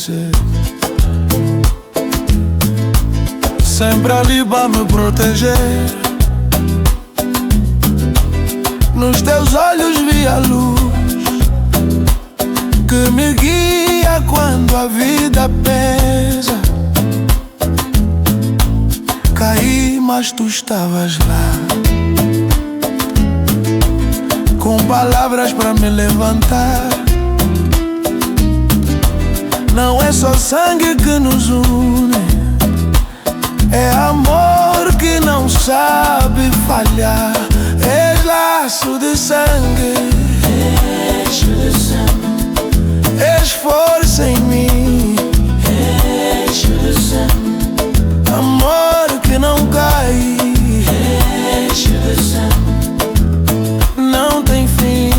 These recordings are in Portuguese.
dizer. Sempre ali para me proteger. Nos teus olhos vi a luz que me guia quando a vida pesa. Caí, mas tu estavas lá, com palavras para me levantar. Não é só sangue que nos une, é amor que não sabe falhar. És laço de sangue, és força em mim, amor que não cai, não tem fim.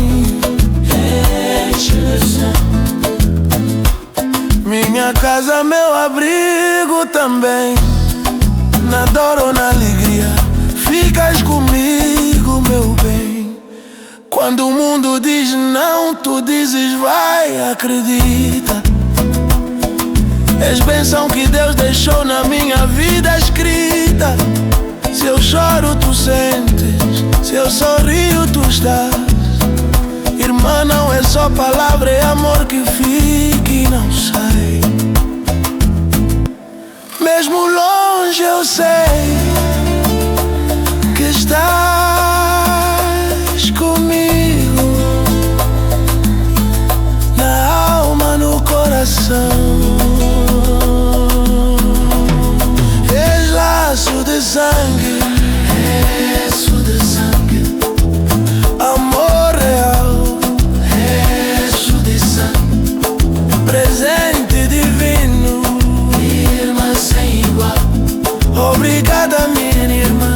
Minha casa, meu abrigo também, na dor ou na alegria, ficas comigo, meu bem. Quando o mundo diz não, tu dizes vai, acredita. És bênção que Deus deixou na minha vida escrita. Se eu choro, tu sentes, se eu sorrio, tu estás. Irmã, não é só palavra, é amor que fica e não sai. Mesmo longe eu sei que estás comigo, na alma, no coração. És laço de sangue, amor real, presente divino, irmã sem igual. Obrigada, minha irmã,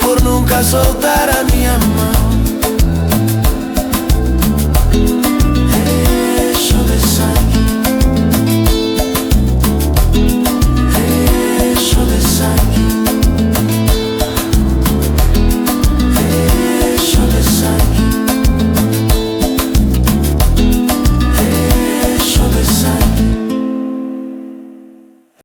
por nunca soltar a minha mão.